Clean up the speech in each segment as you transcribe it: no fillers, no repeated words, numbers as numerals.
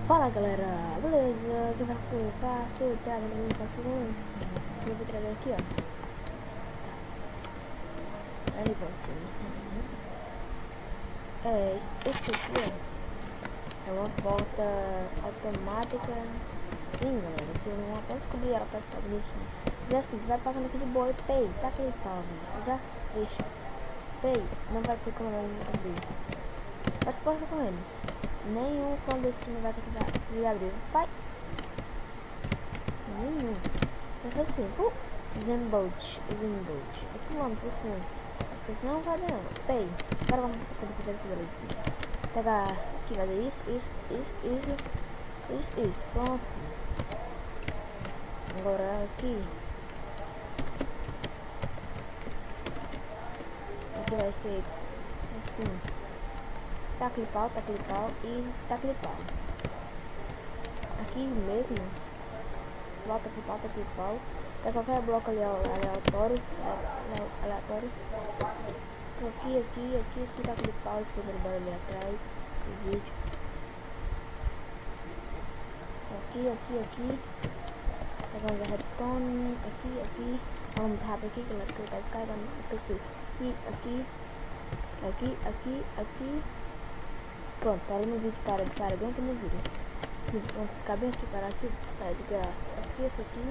Fala galera, beleza? Que vai ser fácil, tá? Não fácil não. Eu vou trazer aqui, ó. Aí vai ser. Isso aqui, ó. É uma volta automática. Sim, galera. Você não apenas descobrir ela pra ficar bonitinho. Mas assim, você vai passando aqui de boa e pay, tá aquele pau, né? Já deixa. Pay, não vai ter como abrir. Mas passa com ele. Nenhum clandestino vai conseguir abrir. Vai! Nenhum. Mas assim, Zembolt. Aqui mano, por cima. Vocês não vai não. Pay. Agora vamos fazer esse beleza. Pegar aqui, fazer isso. Pronto. Agora aqui. Aqui vai ser assim. Tá aquele pau e tá aquele pau. Aqui mesmo, volta aquele pau. Pega qualquer bloco ali aleatório. Aqui tá aquele pau, escrevendo embora ali atrás do vídeo. Aqui. Pegando a redstone, aqui. Vamos muito rápido aqui, que ele tá descarregando o PC. Aqui. Pronto, para no vídeo, para bem aqui no vídeo. Vamos ficar bem aqui, parar aqui, para ligar. Esqueça aqui.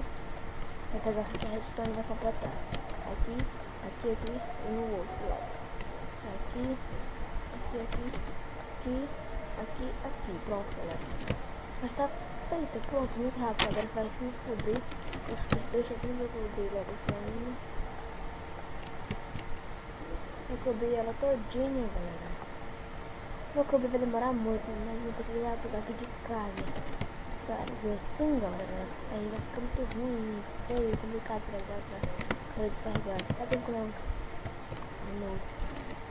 Vai pegar a redstone e vai completar. Aqui e no outro lado. Aqui. Pronto, galera. Mas tá feita, pronto, muito rápido. Agora você vai se descobrir. Deixa aqui no meu cobrir logo aqui. Eu cobri ela todinha, galera. Meu cobrir vai demorar muito, mas não precisa pegar aqui de carga. Cara, assim, galera, aí vai ficar muito ruim, feio, complicado pra descarregar. Tá tranquilo.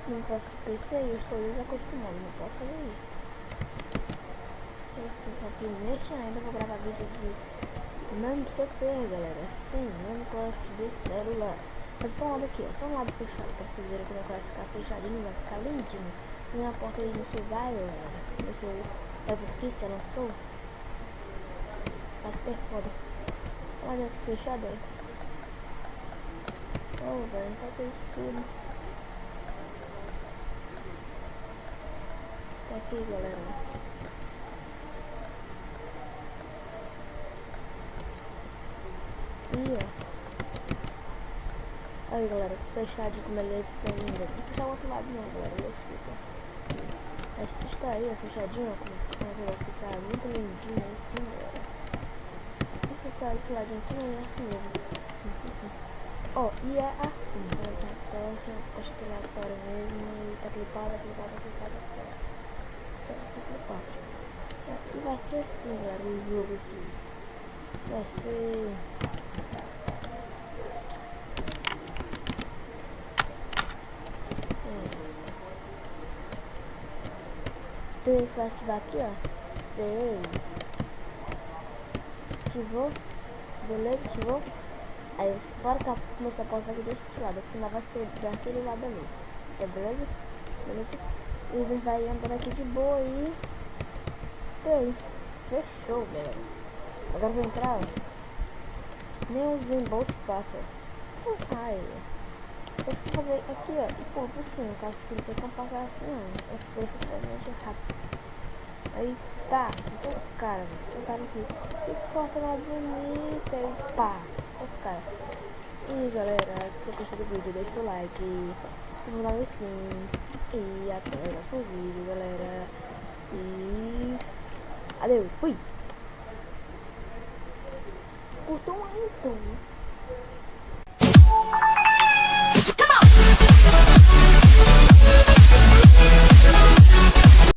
Não posso PC e eu estou desacostumado, não posso fazer isso. Eu fiz aqui neste ainda, vou gravar vídeo de não CP, galera. Sim, não gosto de celular. Mas só um lado aqui, ó, só um lado fechado, pra vocês verem como vai ficar fechadinho, vai ficar lindinho. Tem uma porta ali no survival, galera. Você é porque você lançou. Tá super foda. Olha que fechado aí. Oh, velho, não pode isso tudo. Tá aqui, galera. E ó. Aí, galera, fechadinho como ele fica ainda. Não fechar o outro lado não, galera. Esse fica. Esse está aí, ó, fechadinho, ó. Como vai ficar muito lindinho assim, galera. Vou ficar esse ladinho aqui, mas é assim mesmo. Ó, e é assim, galera. Acho que é aleatório mesmo. E tá clipado. E vai ser assim, galera, o jogo aqui. Vai ser... Você vai ativar aqui, ó. Ativou. Beleza, ativou. Aí você para que a começo da porta vai ser desse lado. O final vai ser daquele lado ali. É beleza? E vai andando aqui de boa e... Aí. Fechou, galera. Agora eu vou entrar, ó. Nem o Zembolt passa. Aí. Eu vou fazer aqui, ó. E pô, por cima, caso que não tem como passar assim, não. Eu perfeitamente rápido. Aí, tá. Eu sou o cara, velho. Sou o cara aqui. Que porta mais bonita. E pá. Sou o cara. E galera, se você gostou do vídeo, deixa seu like. E vou dar um skin. E até o próximo vídeo, galera. E... adeus, fui! Curtam aí, então.